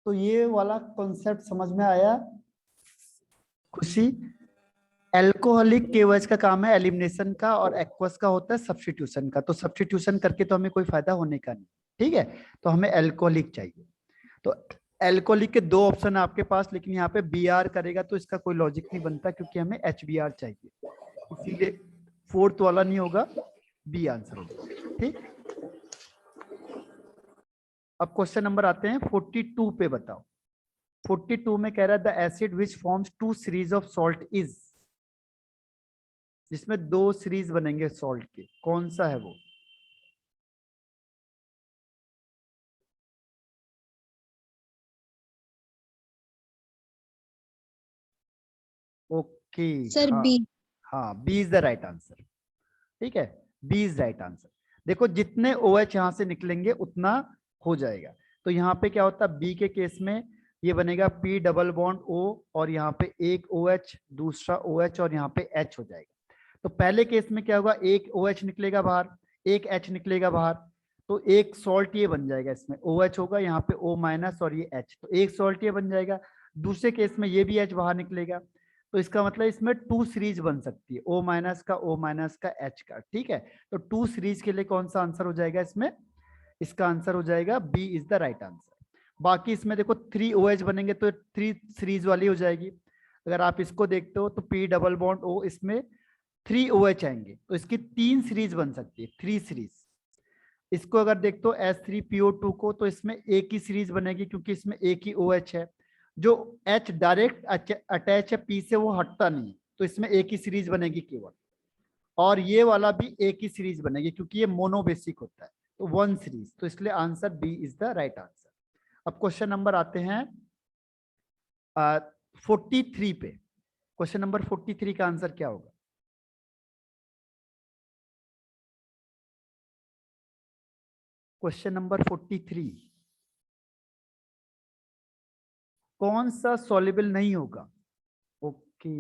तो ये वाला कॉन्सेप्ट समझ में आया खुशी? एल्कोहलिक केवज का काम है एलिमिनेशन का और एक्वस का होता है सब्स्टिट्यूशन का। तो सब्स्टिट्यूशन करके तो हमें कोई फायदा होने का नहीं, ठीक है। तो हमें एल्कोहलिक चाहिए। तो एल्कोहलिक के दो ऑप्शन है आपके पास, लेकिन यहाँ पे बी आर करेगा तो इसका कोई लॉजिक नहीं बनता, क्योंकि हमें एच बी आर चाहिए, इसीलिए फोर्थ वाला नहीं होगा, बी आंसर होगा, ठीक। अब क्वेश्चन नंबर आते हैं 42 पे। बताओ 42 में कह रहा है the acid which forms two series of salt is, जिसमें दो सीरीज बनेंगे सॉल्ट के, कौन सा है वो? ओके, सर हाँ बी। हाँ, B is the right answer, ठीक है, बी इज राइट आंसर। देखो जितने ओ एच यहां से निकलेंगे उतना हो जाएगा। तो यहाँ पे क्या होता है, बी के केस में ये बनेगा पी डबल बॉन्ड ओ, और यहाँ पे एक ओ एच, दूसरा ओ एच, और यहाँ पे एच हो जाएगा। तो पहले केस में क्या होगा, एक ओ एच निकलेगा बाहर, एक एच निकलेगा बाहर, तो एक सॉल्ट ये बन जाएगा, इसमें ओ एच होगा, यहाँ पे ओ माइनस और ये एच, तो एक सॉल्ट ये बन जाएगा। दूसरे केस में ये भी एच बाहर निकलेगा, तो इसका मतलब इसमें टू सीरीज बन सकती है, ओ माइनस का, ओ माइनस का, एच का, ठीक है। तो टू सीरीज के लिए कौन सा आंसर हो जाएगा इसमें? इसका आंसर हो जाएगा B is the right answer. बाकी इसमें देखो थ्री ओ एच बनेंगे तो थ्री सीरीज वाली हो जाएगी। अगर आप इसको देखते हो तो पी डबल बॉन्ड ओ, इसमें थ्री ओ एच आएंगे, तो इसकी तीन सीरीज बन सकती है, थ्री सीरीज। इसको अगर देखते हो H3PO2 को, तो इसमें एक ही सीरीज बनेगी, क्योंकि इसमें एक ही ओ एच है। जो एच डायरेक्ट अटैच है पी से, वो हटता नहीं, तो इसमें एक ही सीरीज बनेगी केवल। और ये वाला भी एक ही सीरीज बनेगी, क्योंकि ये मोनोबेसिक होता है, तो वन सीरीज। तो इसलिए answer B is the right answer. अब क्वेश्चन नंबर आते हैं 43 पे। क्वेश्चन नंबर 43 का आंसर क्या होगा? क्वेश्चन नंबर 43, कौन सा सॉल्युबल नहीं होगा? ओके,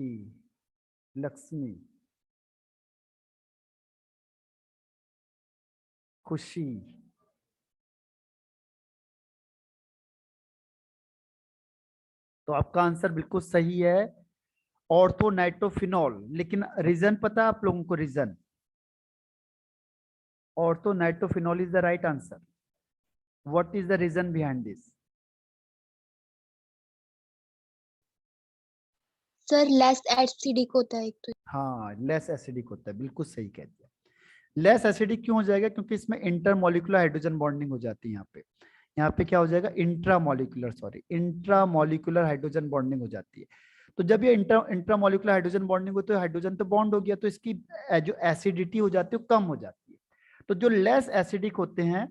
लक्ष्मी, खुशी, तो आपका आंसर बिल्कुल सही है, ऑर्थोनाइट्रोफिनॉल। लेकिन रीजन पता है आप लोगों को? Reason, orthonitrophenol is the right answer. What is the reason behind this? Sir less acidic होता है एक तो। हाँ, लेस एसिडिक होता है, बिल्कुल सही कह दिया। लेस एसिडिक क्यों हो जाएगा? क्योंकि इसमें इंटरमोलिकुलर हाइड्रोजन बॉन्डिंग हो जाती है। यहाँ पे क्या हो जाएगा, intramolecular, sorry, intramolecular hydrogen bonding हो जाती है। तो जब ये इंट्रामोलिकुलर हाइड्रोजन बॉन्डिंग हो, तो हाइड्रोजन तो बॉन्ड हो गया, तो इसकी जो एसिडिटी हो जाती है वो कम हो जाती है। तो जो लेस एसिडिक होते हैं,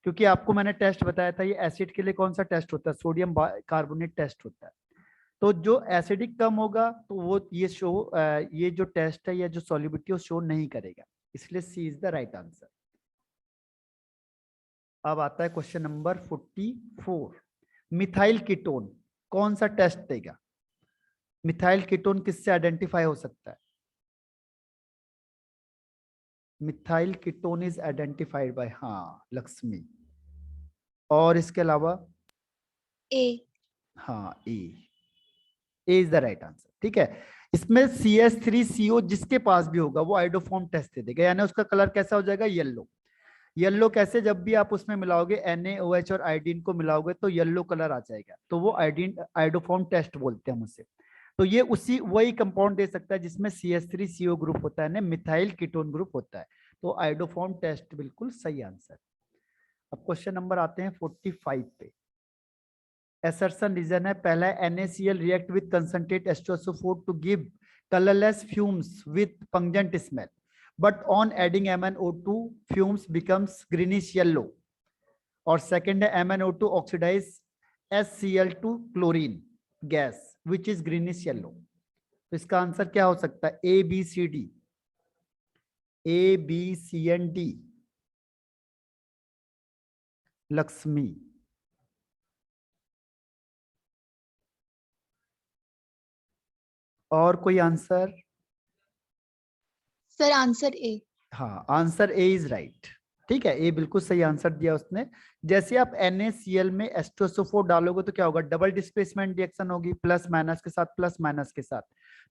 क्योंकि आपको मैंने टेस्ट बताया था, ये एसिड के लिए कौन सा टेस्ट होता है? सोडियम कार्बोनेट टेस्ट होता है। तो जो एसिडिक कम होगा, तो वो ये जो टेस्ट है या जो सॉल्युबिलिटी वो शो नहीं करेगा, इसलिए सी इज द राइट आंसर। अब आता है क्वेश्चन नंबर 44, मिथाइल कीटोन कौन सा टेस्ट देगा? मिथाइल कीटोन किससे आइडेंटिफाई हो सकता है? Methyl ketone is identified by, हाँ, लक्ष्मी। और इसके अलावा? ए। हाँ, ए इज द राइट आंसर, ठीक है। इसमें CH3CO जिसके पास भी होगा वो आइडोफॉर्म टेस्ट दे देगा, यानी उसका कलर कैसा हो जाएगा? येलो। येलो कैसे? जब भी आप उसमें मिलाओगे NaOH और आयोडीन को मिलाओगे तो येलो कलर आ जाएगा, तो वो आइडोफॉर्म टेस्ट बोलते हैं हम उसे। तो ये उसी वही कंपाउंड दे सकता है जिसमें CH3CO ग्रुप होता है, मिथाइल कीटोन ग्रुप होता है। तो आइडोफॉर्म टेस्ट बिल्कुल सही आंसर। अब क्वेश्चन नंबर आते हैं 45 पे। असर्शन रीजन है पहला, NaCl react with concentrate H2SO4 to give colourless fumes with pungent smell, but on adding MnO2 fumes becomes greenish yellow। और सेकंड है MnO2 oxidize HCl2 chlorine gas which is greenish yellow। तो इसका answer क्या हो सकता है? A B C and D। Lakshmi, और कोई आंसर? Sir answer A. हाँ, आंसर ए इज राइट। ठीक है, ये बिल्कुल सही आंसर दिया उसने। जैसे आप NaCl में H2SO4 डालोगे तो क्या होगा, डबल डिस्प्लेसमेंट रिएक्शन होगी, प्लस माइनस के साथ, प्लस माइनस के साथ।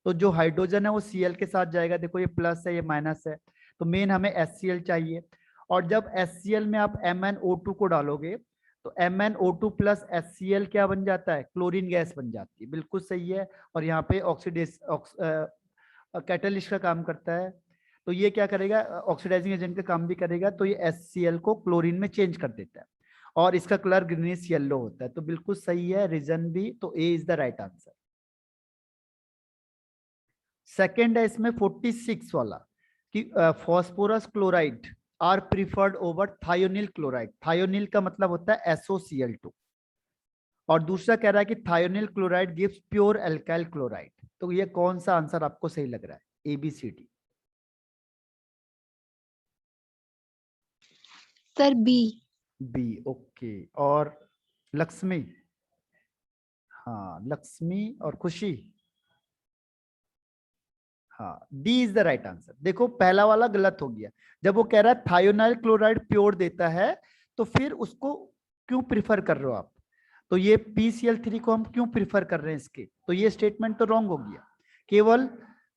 तो जो हाइड्रोजन है वो Cl के साथ जाएगा, देखो ये प्लस है ये माइनस है, तो मेन हमें HCl चाहिए। और जब HCl में आप MnO2 को डालोगे तो MnO2 प्लस HCl क्या बन जाता है, क्लोरीन गैस बन जाती है, बिल्कुल सही है। और यहाँ पे ऑक्सीडेस कैटलिस्ट का काम करता है, तो ये क्या करेगा, ऑक्सीडाइजिंग एजेंट का काम भी करेगा, तो ये HCl को क्लोरीन में चेंज कर देता है और इसका कलर ग्रीनिश येलो होता है। तो बिल्कुल सही है रीजन भी, तो A is the right answer. Second है इसमें 46 वाला कि phosphorus chloride are preferred over thionyl chloride. Thionyl का मतलब होता है SOCl2, और दूसरा कह रहा है कि thionyl chloride gives pure alkyl chloride. तो ये कौन सा आंसर आपको सही लग रहा है, ABCD? Sir B. B, okay. और लक्ष्मी? हाँ, लक्ष्मी और खुशी, हाँ, D is the right answer. देखो पहला वाला गलत हो गया, जब वो कह रहा है थायोनाइल क्लोराइड प्योर देता है तो फिर उसको क्यों प्रिफर कर रहे हो आप, तो ये PCl3 को हम क्यों प्रिफर कर रहे हैं इसके, तो ये स्टेटमेंट तो रॉन्ग हो गया। केवल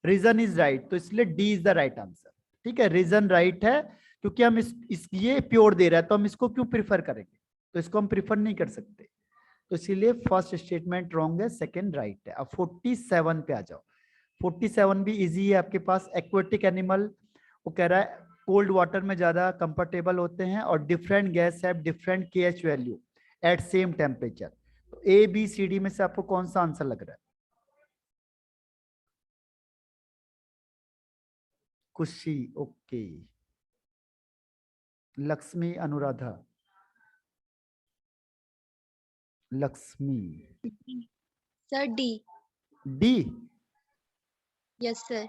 रीजन इज राइट, तो इसलिए D is the right answer. ठीक है, रीजन राइट है क्योंकि हम ये प्योर दे रहा है तो हम इसको क्यों प्रिफर करेंगे, तो इसको हम प्रिफर नहीं कर सकते, तो इसीलिए फर्स्ट स्टेटमेंट रॉन्ग है, सेकेंड राइट है। अब 47 पे आ जाओ। 47 भी इजी है आपके पास। एक्वेटिक एनिमल, वो कह रहा है कोल्ड वाटर में ज्यादा कंफर्टेबल होते हैं और different gas have different KH value at same temperature. तो ABCD में से आपको कौन सा आंसर लग रहा है? खुशी, okay. Lakshmi, Anuradha? Lakshmi, sir D. D? Yes sir.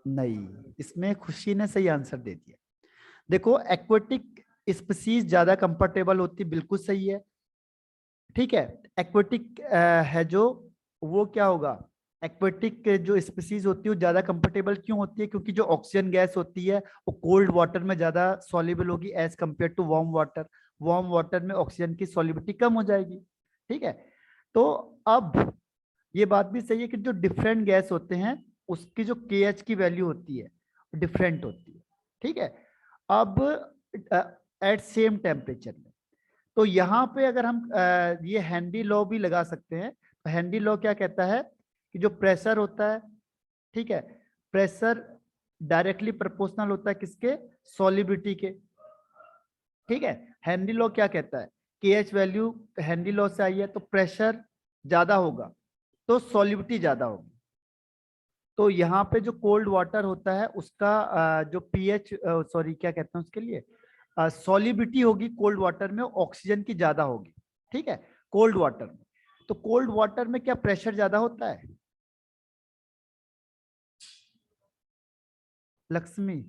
नहीं, इसमें खुशी ने सही आंसर दे दिया। देखो एक्वेटिक स्पीसीज ज्यादा कंफर्टेबल होती, बिल्कुल सही है। ठीक है, एक्वेटिक है जो, वो क्या होगा, एक्वेटिक जो स्पीसीज होती है वो ज्यादा कंफर्टेबल क्यों होती है, क्योंकि जो ऑक्सीजन गैस होती है वो कोल्ड वाटर में ज्यादा सॉल्युबल होगी as compare to warm water. Warm water में ऑक्सीजन की सॉल्युबिलिटी कम हो जाएगी। ठीक है, तो अब ये बात भी सही है कि जो डिफरेंट गैस होते हैं उसकी जो KH की वैल्यू होती है डिफरेंट होती है। ठीक है, अब एट सेम टेम्परेचर में, तो यहाँ पे अगर हम ये हेनरी लॉ भी लगा सकते हैं। तो हेनरी लॉ क्या कहता है कि जो प्रेशर होता है, ठीक है, प्रेशर डायरेक्टली प्रोपोर्शनल होता है किसके, सॉल्युबिलिटी के। ठीक है, हेनरी लॉ क्या कहता है, KH वैल्यू हेनरी लॉ से आई है, तो प्रेशर ज्यादा होगा तो सॉल्युबिलिटी ज्यादा होगी। तो यहाँ पे जो कोल्ड वाटर होता है उसका जो पीएच, सॉरी क्या कहते हैं उसके लिए, सॉल्युबिलिटी होगी कोल्ड वाटर में ऑक्सीजन की ज्यादा होगी। ठीक है, कोल्ड वाटर में। तो कोल्ड वाटर में क्या प्रेशर ज्यादा होता है, लक्ष्मी?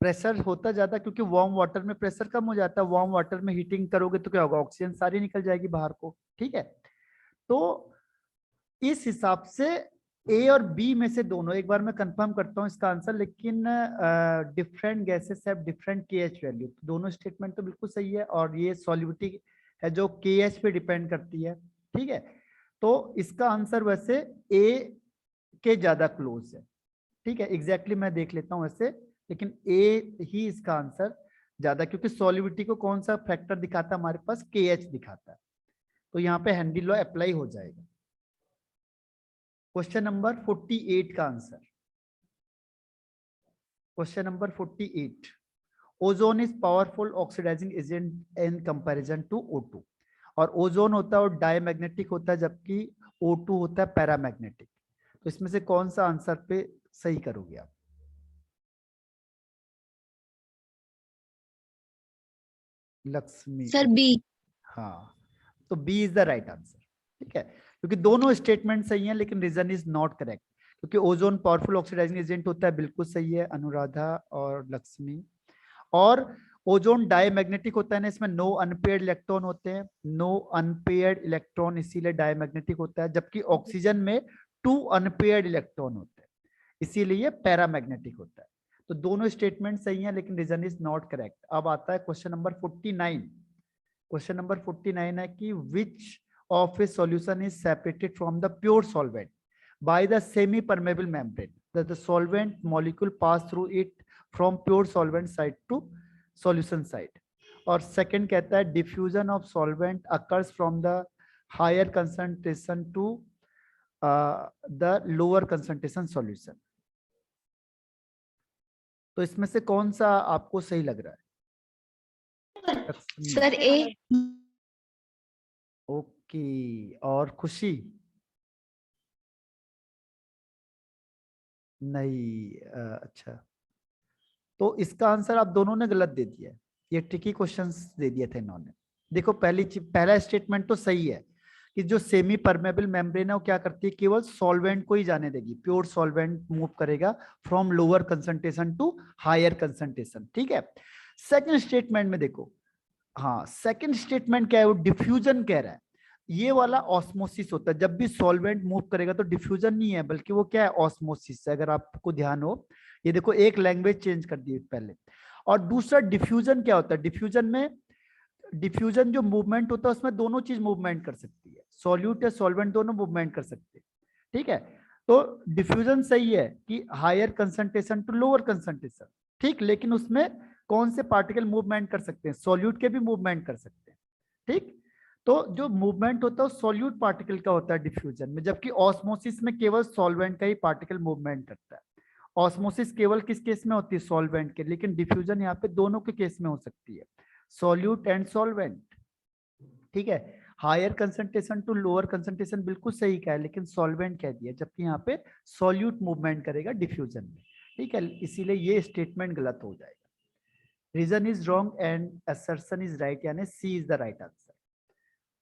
प्रेशर होता ज्यादा क्योंकि वार्म वाटर में प्रेशर कम हो जाता है। वार्म वाटर में हीटिंग करोगे तो क्या होगा, ऑक्सीजन सारी निकल जाएगी बाहर को। ठीक है, तो इस हिसाब से ए और बी में से दोनों, एक बार मैं कंफर्म करता हूं इसका आंसर, लेकिन different gases have different KH value. दोनों स्टेटमेंट तो बिल्कुल सही है, और ये सॉल्युबिलिटी है जो KH पे डिपेंड करती है। ठीक है, तो इसका आंसर वैसे ए के ज्यादा क्लोज है। ठीक है, एग्जैक्टली मैं देख लेता हूं वैसे, लेकिन ए ही इसका आंसर ज्यादा, क्योंकि सॉल्युबिलिटी को कौन सा फैक्टर दिखाता है हमारे पास, KH दिखाता है। तो यहाँ पे हेनरी लॉ अप्लाई हो जाएगा। क्वेश्चन नंबर 48 का answer, question number 48, ozone is powerful oxidising agent in comparison to O2। और ओजोन होता है और डायमैग्नेटिक होता है, जबकि O2 होता है पैरामैग्नेटिक। तो इसमें से कौन सा आंसर पे सही करोगे आप, लक्ष्मी? Sir B. हाँ, तो B is the right answer. ठीक है, क्योंकि दोनों स्टेटमेंट सही हैं लेकिन रीजन इज नॉट करेक्ट, क्योंकि ओजोन पावरफुल ऑक्सीडाइजिंग एजेंट होता है, बिल्कुल सही है अनुराधा और लक्ष्मी। और ओजोन डायमैग्नेटिक होता है ना, इसमें नो अनपेयर्ड इलेक्ट्रॉन होते हैं, नो अनपेयर्ड इलेक्ट्रॉन, इसीलिए डायमैग्नेटिक होता है। जबकि ऑक्सीजन में 2 अनपेयर्ड इलेक्ट्रॉन होते हैं, इसीलिए ये पैरामैग्नेटिक होता है। तो दोनों स्टेटमेंट सही हैं, लेकिन रीजन इज नॉट करेक्ट। अब आता है क्वेश्चन नंबर 49। क्वेश्चन नंबर 49 है कि which of a solution is separated from the pure solvent by the semi permeable membrane, the solvent molecule pass through it from pure solvent side to solution side. और second कहता है diffusion of solvent occurs from the higher concentration to the lower concentration solution. तो इसमें से कौन सा आपको सही लग रहा है? सर ए। ओके, और खुशी? नहीं, अच्छा, तो इसका आंसर आप दोनों ने गलत दे दिया है। ये ट्रिकी क्वेश्चंस दे दिए थे इन्होंने। देखो पहला स्टेटमेंट तो सही है कि जो सेमी परमेबल मेम्ब्रेन है वो क्या करती है, केवल सॉल्वेंट को ही जाने देगी, प्योर सॉल्वेंट मूव करेगा from lower concentration to higher concentration, ठीक है। सेकंड स्टेटमेंट में देखो, हाँ सेकंड स्टेटमेंट क्या है, वो डिफ्यूजन कह रहा है। ये वाला ऑस्मोसिस होता है, जब भी सॉल्वेंट मूव करेगा तो डिफ्यूजन नहीं है, बल्कि वो क्या है, ऑस्मोसिस है। अगर आपको ध्यान हो, ये देखो एक लैंग्वेज चेंज कर दी पहले। और दूसरा डिफ्यूजन क्या होता है, डिफ्यूजन में, डिफ्यूजन जो मूवमेंट होता है उसमें दोनों चीज मूवमेंट कर सकती है, सॉल्यूट या सॉल्वेंट दोनों मूवमेंट कर सकते हैं, ठीक है। तो डिफ्यूजन सही है कि higher concentration to lower concentration, ठीक, लेकिन उसमें कौन से पार्टिकल मूवमेंट कर सकते हैं, सॉल्यूट के भी मूवमेंट कर सकते हैं, ठीक। तो जो मूवमेंट होता है सॉल्यूट पार्टिकल का होता है डिफ्यूजन में, जबकि ऑस्मोसिस में केवल सॉल्वेंट का ही पार्टिकल मूवमेंट करता है। ऑस्मोसिस केवल किस केस में होती है, सॉल्वेंट के, लेकिन डिफ्यूजन यहाँ पे दोनों के केस में हो सकती है, सॉल्यूट एंड सॉल्वेंट, ठीक है। Higher concentration to lower concentration बिल्कुल सही कहा है, लेकिन सॉल्वेंट कह दिया, जबकि यहाँ पे सॉल्यूट मूवमेंट करेगा डिफ्यूजन में, ठीक है। इसीलिए ये स्टेटमेंट गलत हो जाएगा। Reason is wrong and assertion is right, यानी C is the right answer.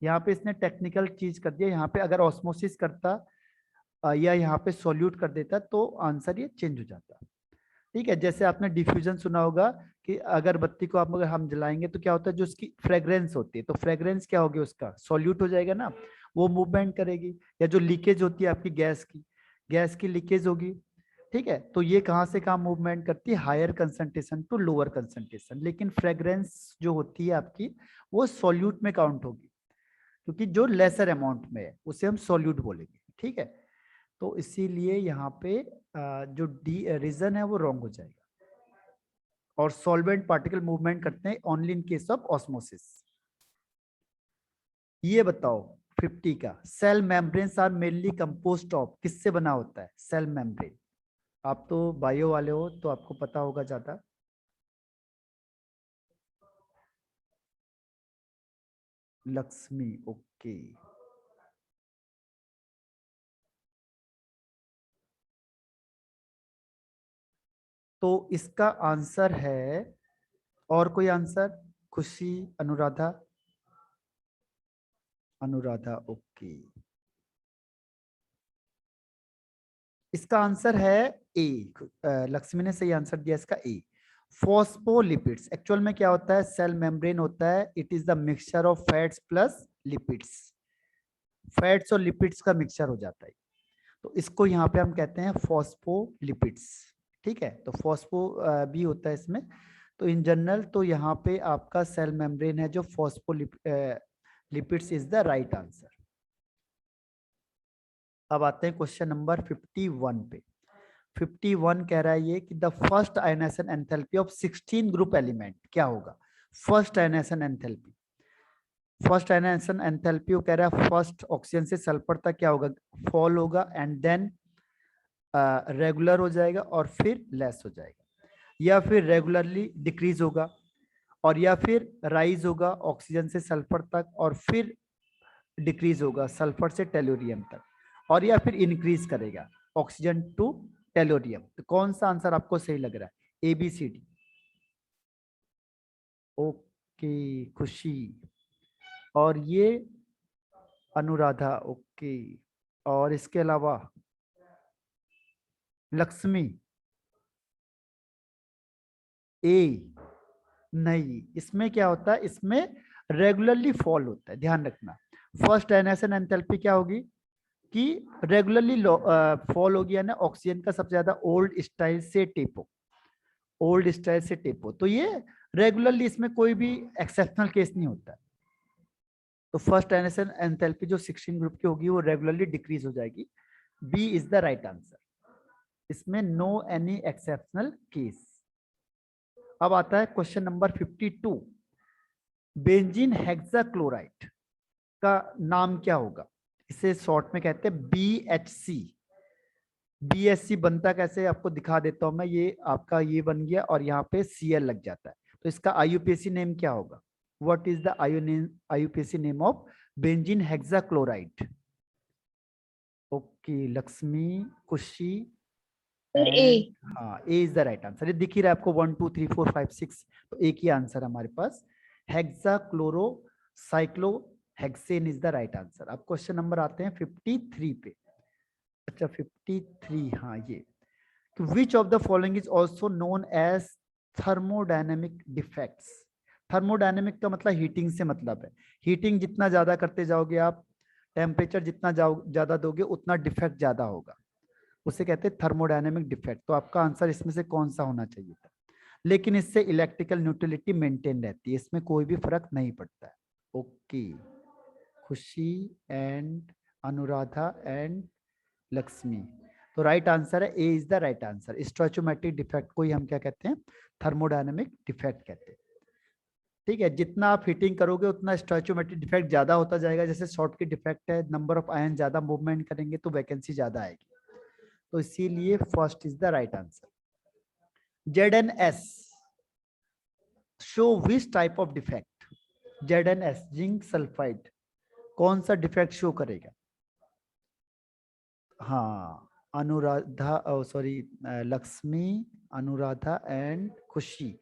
यहाँ पे इसने टेक्निकल चीज कर दिया, यहाँ पे अगर ऑस्मोसिस करता या यहाँ पे सॉल्यूट कर देता तो आंसर ये चेंज हो जाता, ठीक है। जैसे आपने डिफ्यूजन सुना होगा कि अगरबत्ती को आप अगर हम जलाएंगे तो क्या होता है, जो उसकी फ्रेग्रेंस होती है, तो फ्रेग्रेंस क्या होगी, उसका सॉल्यूट हो जाएगा ना, वो मूवमेंट करेगी। या जो लीकेज होती है आपकी गैस की लीकेज होगी, ठीक है। तो ये कहाँ से कहाँ मूवमेंट करती है, higher concentration to lower concentration. लेकिन फ्रेग्रेंस जो होती है आपकी, वो सॉल्यूट में काउंट होगी, क्योंकि जो लेसर अमाउंट में है उसे हम सॉल्यूट बोलेंगे, ठीक है। तो इसीलिए यहाँ पे जो डी रीजन है वो रॉन्ग हो जाएगा। और सॉल्वेंट पार्टिकल मूवमेंट करते हैं only in case of osmosis. ये बताओ 50 का, cell membranes are mainly composed of, किससे बना होता है सेल मेम्ब्रेन? आप तो बायो वाले हो तो आपको पता होगा ज्यादा। लक्ष्मी, ओके। तो इसका आंसर है, और कोई आंसर? खुशी, अनुराधा? अनुराधा, ओके। इसका आंसर है ए। लक्ष्मी ने सही आंसर दिया इसका ए, फॉस्फोलिपिड्स। एक्चुअल में क्या होता है, सेल मेम्ब्रेन होता है, it is the mixture of fats plus lipids, fats और लिपिड्स का मिक्सचर हो जाता है। तो इसको यहाँ पे हम कहते हैं फॉस्फोलिपिड्स, ठीक है। तो फॉस्फो भी होता है इसमें। तो इन जनरल तो यहाँ पे आपका सेल मेम्ब्रेन है जो phospholipids is the right answer. अब आते हैं क्वेश्चन नंबर 51 पे। 51 कह रहा है ये कि the first ionisation enthalpy of 16 group element क्या होगा। First ionisation enthalpy, first ionisation enthalpy वो कह रहा है फर्स्ट ऑक्सीजन से सल्फर तक क्या होगा, फॉल होगा, एंड देन रेगुलर हो जाएगा और फिर लेस हो जाएगा, या फिर रेगुलरली डिक्रीज होगा, और या फिर राइज होगा ऑक्सीजन से सल्फर तक और फिर डिक्रीज होगा सल्फर से टेलोरियम तक, और या फिर इंक्रीज करेगा ऑक्सीजन टू टेलोरियम। तो कौन सा आंसर आपको सही लग रहा है, A B C D? Okay, Khushi, और ये अनुराधा, ओके। और इसके अलावा लक्ष्मी, ए, नहीं, इसमें क्या होता है, इसमें रेगुलरली फॉल होता है, ध्यान रखना। फर्स्ट एनएसएन एंथैल्पी क्या होगी कि रेगुलरली फॉल होगी, यानी ऑक्सीजन का सबसे ज्यादा ओल्ड स्टाइल से टेपो, ओल्ड स्टाइल से टेपो, तो ये रेगुलरली, इसमें कोई भी एक्सेप्शनल केस नहीं होता। तो फर्स्ट एनएसएन एंथैल्पी जो 16 ग्रुप की होगी वो रेगुलरली डिक्रीज हो जाएगी। B is the right answer, इसमें नो एनी एक्सेप्शनल केस। अब आता है क्वेश्चन नंबर 52, बेंजीन हेक्साक्लोराइड का नाम क्या होगा? इसे शॉर्ट में कहते हैं BHC। BHC बनता कैसे आपको दिखा देता हूं मैं, ये आपका ये बन गया और यहाँ पे Cl लग जाता है, तो इसका IUPAC नेम क्या होगा? What is the IUPAC name of benzene hexachloride? Okay, Lakshmi, खुशी सर ए। एंड हाँ, ए इज द राइट आंसर। ये दिख ही रहा है आपको 1 2 3 4 5 6, तो एक ही आंसर हमारे पास, hexachlorocyclohexane is the right answer. अब क्वेश्चन नंबर आते हैं 53 पे। अच्छा 53, हाँ ये, which of the following is also known as thermodynamic defects? Thermodynamic का मतलब हीटिंग से मतलब है, हीटिंग जितना ज्यादा करते जाओगे आप, टेम्परेचर जितना ज्यादा दोगे उतना डिफेक्ट ज्यादा होगा, उसे कहते हैं थर्मोडायनेमिक डिफेक्ट। तो आपका आंसर इसमें से कौन सा होना चाहिए था? लेकिन इससे इलेक्ट्रिकल न्यूट्रलिटी मेंटेन रहती है, इसमें कोई भी फर्क नहीं पड़ता है। Okay, Khushi and Anuradha and Lakshmi, तो राइट आंसर है A is the right answer. Stoichiometric defect को ही हम क्या कहते हैं? थर्मोडायनेमिक डिफेक्ट कहते हैं। ठीक है, जितना आप हीटिंग करोगे उतना स्टोइचोमेट्रिक डिफेक्ट ज्यादा होता जाएगा। जैसे शॉर्ट की डिफेक्ट है, नंबर ऑफ आयन ज्यादा मूवमेंट करेंगे तो वैकेंसी ज्यादा आएगी, तो इसीलिए first is the right answer. ZnS show which type of defect? ZnS zinc sulphide कौन सा डिफेक्ट शो करेगा? हाँ, अनुराधा, सॉरी, लक्ष्मी, अनुराधा एंड खुशी,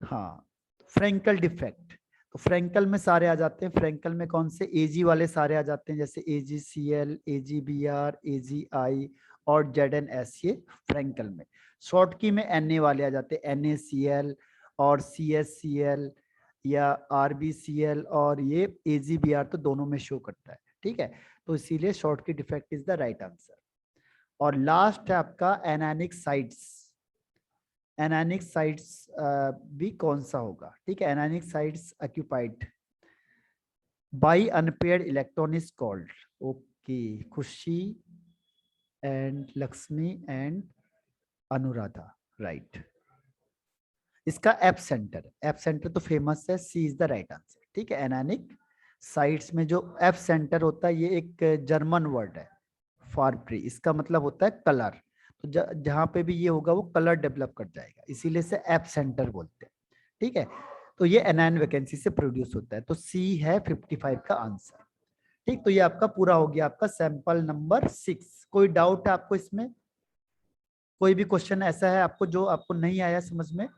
हाँ, फ्रैंकल डिफेक्ट। तो फ्रैंकल में सारे आ जाते हैं, फ्रैंकल में कौन से? Ag वाले सारे आ जाते हैं, जैसे AgCl, AgBr, Agi और ZnS, ये फ्रैंकल में। शॉर्ट की में Na वाले आ जाते हैं, NaCl और CSCl या RbCl, और ये AgBr तो दोनों में शो करता है। ठीक है, तो इसीलिए शॉर्ट की defect is the right answer. और लास्ट है आपका एनानिक साइट्स। एनानिक साइट्स भी कौन सा होगा? ठीक है, anionic sites occupied by unpaired electron is called. Okay, Khushi and Lakshmi and Anuradha, right. इसका एप सेंटर तो फेमस है, C is the right answer. ठीक है, एनानिक साइट्स में जो एप सेंटर होता है, ये एक जर्मन वर्ड है फॉर फ्री, इसका मतलब होता है कलर। तो जहां पे भी ये होगा वो कलर डेवलप कर जाएगा, इसीलिए से एप सेंटर बोलते हैं। ठीक है, तो ये एनायन वैकेंसी से प्रोड्यूस होता है, तो सी है 55 का आंसर। ठीक, तो ये आपका पूरा हो गया, आपका सैंपल नंबर 6। कोई डाउट है आपको इसमें? कोई भी क्वेश्चन ऐसा है आपको जो आपको नहीं आया समझ में?